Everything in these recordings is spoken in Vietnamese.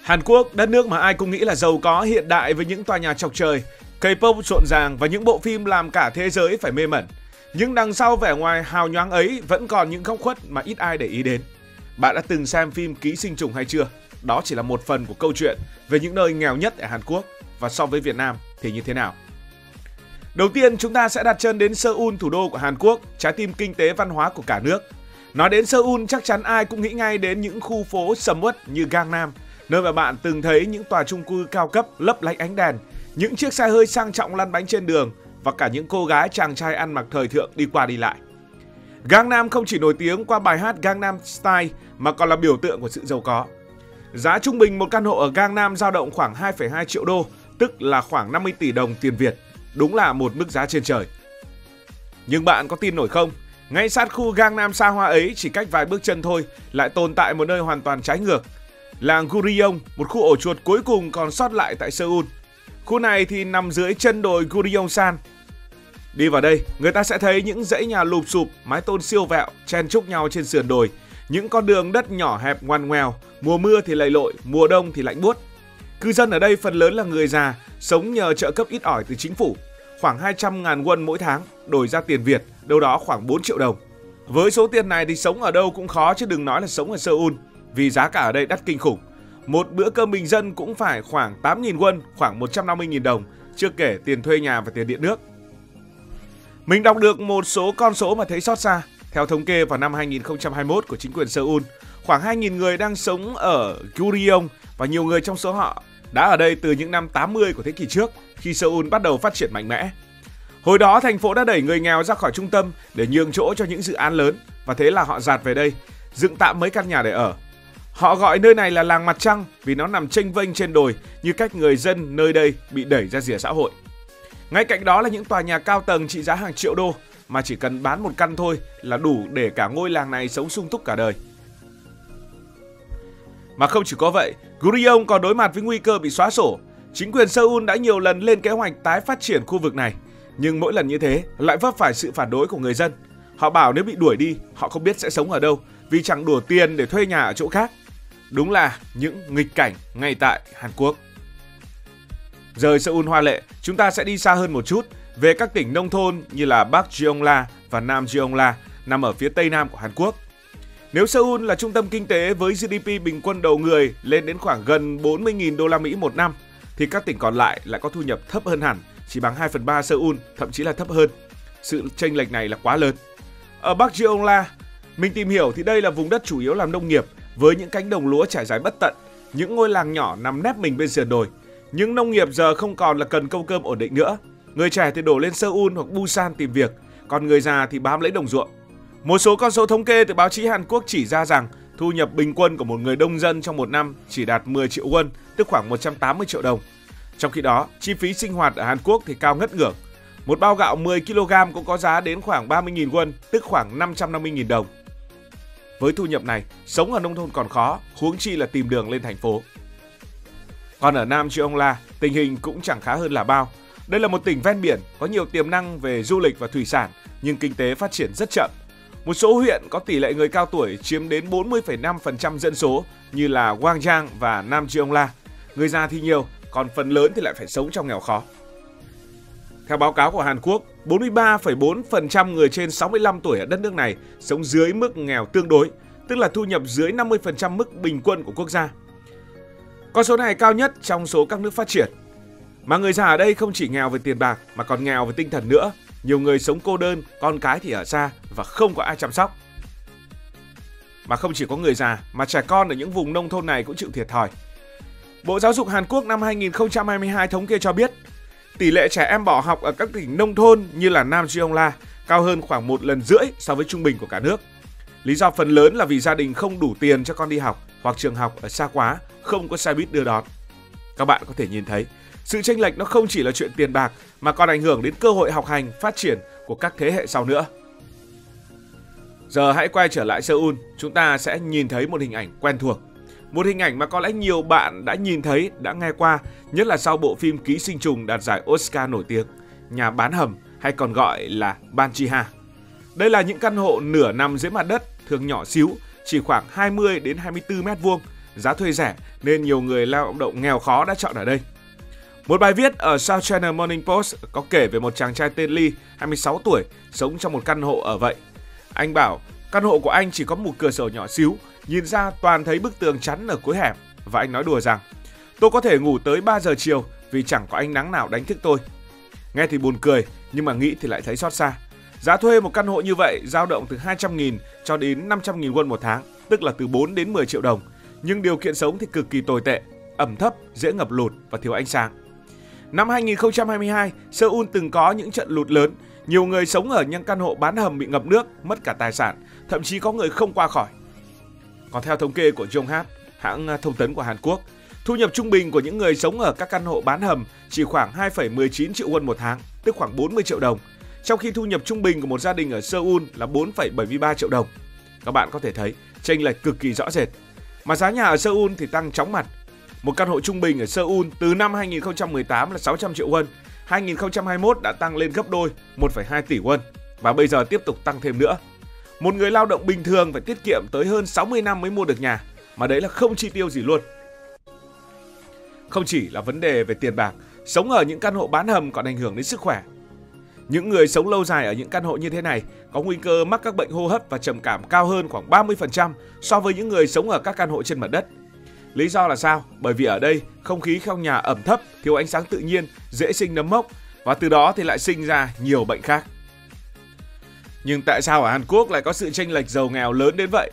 Hàn Quốc, đất nước mà ai cũng nghĩ là giàu có hiện đại với những tòa nhà chọc trời, K-pop rộn ràng và những bộ phim làm cả thế giới phải mê mẩn. Nhưng đằng sau vẻ ngoài hào nhoáng ấy vẫn còn những góc khuất mà ít ai để ý đến. Bạn đã từng xem phim Ký sinh trùng hay chưa? Đó chỉ là một phần của câu chuyện về những nơi nghèo nhất ở Hàn Quốc, và so với Việt Nam thì như thế nào? Đầu tiên, chúng ta sẽ đặt chân đến Seoul, thủ đô của Hàn Quốc, trái tim kinh tế văn hóa của cả nước. Nói đến Seoul, chắc chắn ai cũng nghĩ ngay đến những khu phố sầm uất như Gangnam, nơi mà bạn từng thấy những tòa chung cư cao cấp lấp lánh ánh đèn, những chiếc xe hơi sang trọng lăn bánh trên đường và cả những cô gái chàng trai ăn mặc thời thượng đi qua đi lại. Gangnam không chỉ nổi tiếng qua bài hát Gangnam Style mà còn là biểu tượng của sự giàu có. Giá trung bình một căn hộ ở Gangnam dao động khoảng 2,2 triệu đô, tức là khoảng 50 tỷ đồng tiền Việt. Đúng là một mức giá trên trời. Nhưng bạn có tin nổi không? Ngay sát khu Gangnam xa hoa ấy, chỉ cách vài bước chân thôi, lại tồn tại một nơi hoàn toàn trái ngược. Làng Gurion, một khu ổ chuột cuối cùng còn sót lại tại Seoul. Khu này thì nằm dưới chân đồi Guryeongsan. Đi vào đây, người ta sẽ thấy những dãy nhà lụp xụp, mái tôn siêu vẹo, chen chúc nhau trên sườn đồi. Những con đường đất nhỏ hẹp ngoằn ngoèo, mùa mưa thì lầy lội, mùa đông thì lạnh buốt. Cư dân ở đây phần lớn là người già, sống nhờ trợ cấp ít ỏi từ chính phủ. Khoảng 200.000 won mỗi tháng, đổi ra tiền Việt, đâu đó khoảng 4 triệu đồng. Với số tiền này thì sống ở đâu cũng khó chứ đừng nói là sống ở Seoul, vì giá cả ở đây đắt kinh khủng. Một bữa cơm bình dân cũng phải khoảng 8.000 won, khoảng 150.000 đồng, chưa kể tiền thuê nhà và tiền điện nước. Mình đọc được một số con số mà thấy xót xa. Theo thống kê vào năm 2021 của chính quyền Seoul, khoảng 2.000 người đang sống ở Gurion và nhiều người trong số họ đã ở đây từ những năm 80 của thế kỷ trước, khi Seoul bắt đầu phát triển mạnh mẽ. Hồi đó, thành phố đã đẩy người nghèo ra khỏi trung tâm để nhường chỗ cho những dự án lớn, và thế là họ dạt về đây, dựng tạm mấy căn nhà để ở. Họ gọi nơi này là làng mặt trăng vì nó nằm chênh vênh trên đồi, như cách người dân nơi đây bị đẩy ra rìa xã hội. Ngay cạnh đó là những tòa nhà cao tầng trị giá hàng triệu đô, mà chỉ cần bán một căn thôi là đủ để cả ngôi làng này sống sung túc cả đời. Mà không chỉ có vậy, Gurion còn đối mặt với nguy cơ bị xóa sổ. Chính quyền Seoul đã nhiều lần lên kế hoạch tái phát triển khu vực này, nhưng mỗi lần như thế lại vấp phải sự phản đối của người dân. Họ bảo nếu bị đuổi đi, họ không biết sẽ sống ở đâu vì chẳng đủ tiền để thuê nhà ở chỗ khác. Đúng là những nghịch cảnh ngay tại Hàn Quốc. Rời Seoul hoa lệ, chúng ta sẽ đi xa hơn một chút, về các tỉnh nông thôn như là Bắc Jeongla và Nam Jeongla nằm ở phía tây nam của Hàn Quốc. Nếu Seoul là trung tâm kinh tế với GDP bình quân đầu người lên đến khoảng gần 40.000 đô la Mỹ một năm, thì các tỉnh còn lại có thu nhập thấp hơn hẳn, chỉ bằng 2/3 Seoul, thậm chí là thấp hơn. Sự chênh lệch này là quá lớn. Ở Bắc Jeongla, mình tìm hiểu thì đây là vùng đất chủ yếu làm nông nghiệp với những cánh đồng lúa trải dài bất tận, những ngôi làng nhỏ nằm nép mình bên sườn đồi. Nhưng nông nghiệp giờ không còn là cần câu cơm ổn định nữa. Người trẻ thì đổ lên Seoul hoặc Busan tìm việc, còn người già thì bám lấy đồng ruộng. Một số con số thống kê từ báo chí Hàn Quốc chỉ ra rằng thu nhập bình quân của một người nông dân trong một năm chỉ đạt 10 triệu won, tức khoảng 180 triệu đồng. Trong khi đó, chi phí sinh hoạt ở Hàn Quốc thì cao ngất ngưởng. Một bao gạo 10 kg cũng có giá đến khoảng 30.000 won, tức khoảng 550.000 đồng. Với thu nhập này, sống ở nông thôn còn khó, huống chi là tìm đường lên thành phố. Còn ở Nam Jeongla, tình hình cũng chẳng khá hơn là bao. Đây là một tỉnh ven biển, có nhiều tiềm năng về du lịch và thủy sản, nhưng kinh tế phát triển rất chậm. Một số huyện có tỷ lệ người cao tuổi chiếm đến 40,5% dân số như là Gwangjang và Nam Jeongla. Người già thì nhiều, còn phần lớn thì lại phải sống trong nghèo khó. Theo báo cáo của Hàn Quốc, 43,4% người trên 65 tuổi ở đất nước này sống dưới mức nghèo tương đối, tức là thu nhập dưới 50% mức bình quân của quốc gia. Con số này cao nhất trong số các nước phát triển. Mà người già ở đây không chỉ nghèo về tiền bạc mà còn nghèo về tinh thần nữa. Nhiều người sống cô đơn, con cái thì ở xa và không có ai chăm sóc. Mà không chỉ có người già mà trẻ con ở những vùng nông thôn này cũng chịu thiệt thòi. Bộ Giáo dục Hàn Quốc năm 2022 thống kê cho biết tỷ lệ trẻ em bỏ học ở các tỉnh nông thôn như là Nam Jeongla cao hơn khoảng 1,5 lần so với trung bình của cả nước. Lý do phần lớn là vì gia đình không đủ tiền cho con đi học hoặc trường học ở xa quá, không có xe buýt đưa đón. Các bạn có thể nhìn thấy, sự chênh lệch nó không chỉ là chuyện tiền bạc mà còn ảnh hưởng đến cơ hội học hành, phát triển của các thế hệ sau nữa. Giờ hãy quay trở lại Seoul, chúng ta sẽ nhìn thấy một hình ảnh quen thuộc. Một hình ảnh mà có lẽ nhiều bạn đã nhìn thấy, đã nghe qua, nhất là sau bộ phim Ký sinh trùng đạt giải Oscar nổi tiếng, Nhà bán hầm hay còn gọi là Banchiha. Đây là những căn hộ nửa nằm dưới mặt đất, thường nhỏ xíu, chỉ khoảng 20 đến 24 mét vuông, giá thuê rẻ nên nhiều người lao động nghèo khó đã chọn ở đây. Một bài viết ở South China Morning Post có kể về một chàng trai tên Lee, 26 tuổi, sống trong một căn hộ ở vậy. Anh bảo căn hộ của anh chỉ có một cửa sổ nhỏ xíu, nhìn ra toàn thấy bức tường chắn ở cuối hẻm. Và anh nói đùa rằng, tôi có thể ngủ tới 3 giờ chiều vì chẳng có ánh nắng nào đánh thức tôi. Nghe thì buồn cười, nhưng mà nghĩ thì lại thấy xót xa. Giá thuê một căn hộ như vậy dao động từ 200.000 cho đến 500.000 won một tháng, tức là từ 4 đến 10 triệu đồng. Nhưng điều kiện sống thì cực kỳ tồi tệ, ẩm thấp, dễ ngập lụt và thiếu ánh sáng. Năm 2022, Seoul từng có những trận lụt lớn. Nhiều người sống ở những căn hộ bán hầm bị ngập nước, mất cả tài sản, thậm chí có người không qua khỏi. Còn theo thống kê của Yonhap, hãng thông tấn của Hàn Quốc, thu nhập trung bình của những người sống ở các căn hộ bán hầm chỉ khoảng 2,19 triệu won một tháng, tức khoảng 40 triệu đồng. Trong khi thu nhập trung bình của một gia đình ở Seoul là 4,73 triệu đồng. Các bạn có thể thấy chênh lệch cực kỳ rõ rệt. Mà giá nhà ở Seoul thì tăng chóng mặt. Một căn hộ trung bình ở Seoul từ năm 2018 là 600 triệu won, 2021 đã tăng lên gấp đôi, 1,2 tỷ won và bây giờ tiếp tục tăng thêm nữa. Một người lao động bình thường phải tiết kiệm tới hơn 60 năm mới mua được nhà, mà đấy là không chi tiêu gì luôn. Không chỉ là vấn đề về tiền bạc, sống ở những căn hộ bán hầm còn ảnh hưởng đến sức khỏe. Những người sống lâu dài ở những căn hộ như thế này có nguy cơ mắc các bệnh hô hấp và trầm cảm cao hơn khoảng 30% so với những người sống ở các căn hộ trên mặt đất. Lý do là sao? Bởi vì ở đây không khí trong nhà ẩm thấp, thiếu ánh sáng tự nhiên, dễ sinh nấm mốc và từ đó thì lại sinh ra nhiều bệnh khác. Nhưng tại sao ở Hàn Quốc lại có sự chênh lệch giàu nghèo lớn đến vậy?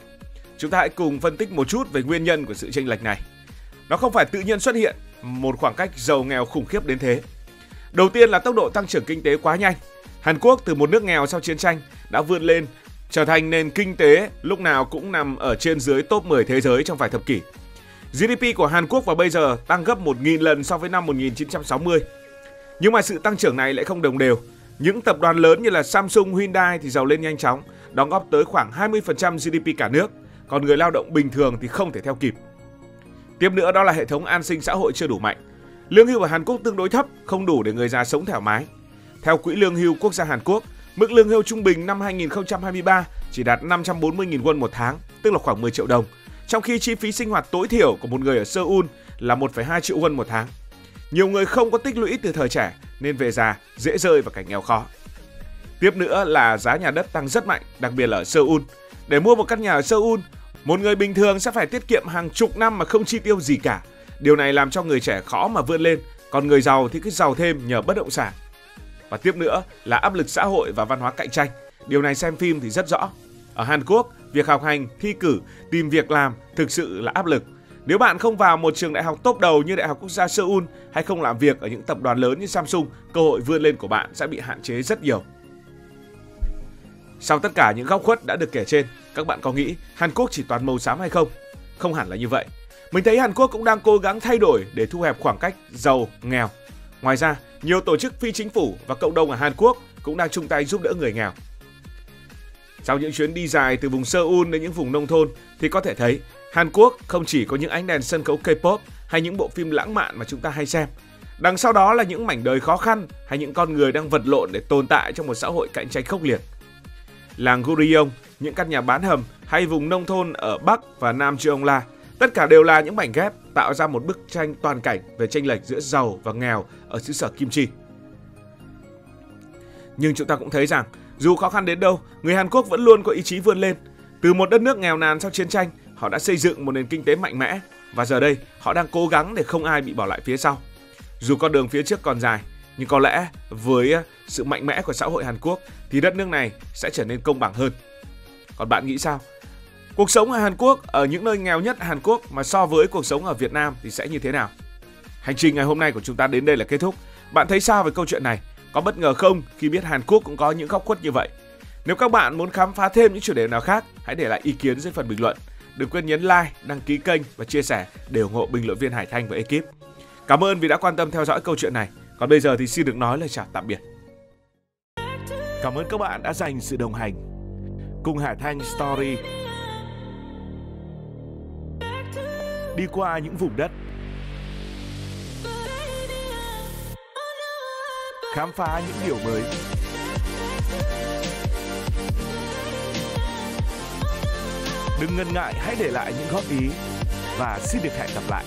Chúng ta hãy cùng phân tích một chút về nguyên nhân của sự chênh lệch này. Nó không phải tự nhiên xuất hiện một khoảng cách giàu nghèo khủng khiếp đến thế. Đầu tiên là tốc độ tăng trưởng kinh tế quá nhanh. Hàn Quốc từ một nước nghèo sau chiến tranh đã vươn lên trở thành nền kinh tế lúc nào cũng nằm ở trên dưới top 10 thế giới trong vài thập kỷ. GDP của Hàn Quốc vào bây giờ tăng gấp 1.000 lần so với năm 1960. Nhưng mà sự tăng trưởng này lại không đồng đều. Những tập đoàn lớn như là Samsung, Hyundai thì giàu lên nhanh chóng, đóng góp tới khoảng 20% GDP cả nước, còn người lao động bình thường thì không thể theo kịp. Tiếp nữa đó là hệ thống an sinh xã hội chưa đủ mạnh. Lương hưu ở Hàn Quốc tương đối thấp, không đủ để người già sống thoải mái. Theo Quỹ Lương hưu Quốc gia Hàn Quốc, mức lương hưu trung bình năm 2023 chỉ đạt 540.000 won một tháng, tức là khoảng 10 triệu đồng. Trong khi chi phí sinh hoạt tối thiểu của một người ở Seoul là 1,2 triệu won một tháng. Nhiều người không có tích lũy từ thời trẻ nên về già dễ rơi vào cảnh nghèo khó. Tiếp nữa là giá nhà đất tăng rất mạnh, đặc biệt là ở Seoul. Để mua một căn nhà ở Seoul, một người bình thường sẽ phải tiết kiệm hàng chục năm mà không chi tiêu gì cả. Điều này làm cho người trẻ khó mà vươn lên, còn người giàu thì cứ giàu thêm nhờ bất động sản. Và tiếp nữa là áp lực xã hội và văn hóa cạnh tranh. Điều này xem phim thì rất rõ. Ở Hàn Quốc, việc học hành, thi cử, tìm việc làm thực sự là áp lực. Nếu bạn không vào một trường đại học top đầu như Đại học Quốc gia Seoul hay không làm việc ở những tập đoàn lớn như Samsung, cơ hội vươn lên của bạn sẽ bị hạn chế rất nhiều. Sau tất cả những góc khuất đã được kể trên, các bạn có nghĩ Hàn Quốc chỉ toàn màu xám hay không? Không hẳn là như vậy. Mình thấy Hàn Quốc cũng đang cố gắng thay đổi để thu hẹp khoảng cách giàu, nghèo. Ngoài ra, nhiều tổ chức phi chính phủ và cộng đồng ở Hàn Quốc cũng đang chung tay giúp đỡ người nghèo. Sau những chuyến đi dài từ vùng Seoul đến những vùng nông thôn thì có thể thấy Hàn Quốc không chỉ có những ánh đèn sân khấu K-pop hay những bộ phim lãng mạn mà chúng ta hay xem. Đằng sau đó là những mảnh đời khó khăn hay những con người đang vật lộn để tồn tại trong một xã hội cạnh tranh khốc liệt. Làng Gurion, những căn nhà bán hầm hay vùng nông thôn ở Bắc và Nam Jeongla, tất cả đều là những mảnh ghép tạo ra một bức tranh toàn cảnh về chênh lệch giữa giàu và nghèo ở xứ sở kim chi. Nhưng chúng ta cũng thấy rằng dù khó khăn đến đâu, người Hàn Quốc vẫn luôn có ý chí vươn lên. Từ một đất nước nghèo nàn sau chiến tranh, họ đã xây dựng một nền kinh tế mạnh mẽ và giờ đây họ đang cố gắng để không ai bị bỏ lại phía sau. Dù con đường phía trước còn dài, nhưng có lẽ với sự mạnh mẽ của xã hội Hàn Quốc thì đất nước này sẽ trở nên công bằng hơn. Còn bạn nghĩ sao? Cuộc sống ở Hàn Quốc, ở những nơi nghèo nhất Hàn Quốc mà so với cuộc sống ở Việt Nam thì sẽ như thế nào? Hành trình ngày hôm nay của chúng ta đến đây là kết thúc. Bạn thấy sao về câu chuyện này? Có bất ngờ không khi biết Hàn Quốc cũng có những góc khuất như vậy? Nếu các bạn muốn khám phá thêm những chủ đề nào khác, hãy để lại ý kiến dưới phần bình luận. Đừng quên nhấn like, đăng ký kênh và chia sẻ để ủng hộ bình luận viên Hải Thanh và ekip. Cảm ơn vì đã quan tâm theo dõi câu chuyện này. Còn bây giờ thì xin được nói lời chào tạm biệt. Cảm ơn các bạn đã dành sự đồng hành cùng Hải Thanh Story. Đi qua những vùng đất, khám phá những điều mới. Đừng ngần ngại, hãy để lại những góp ý và xin được hẹn gặp lại.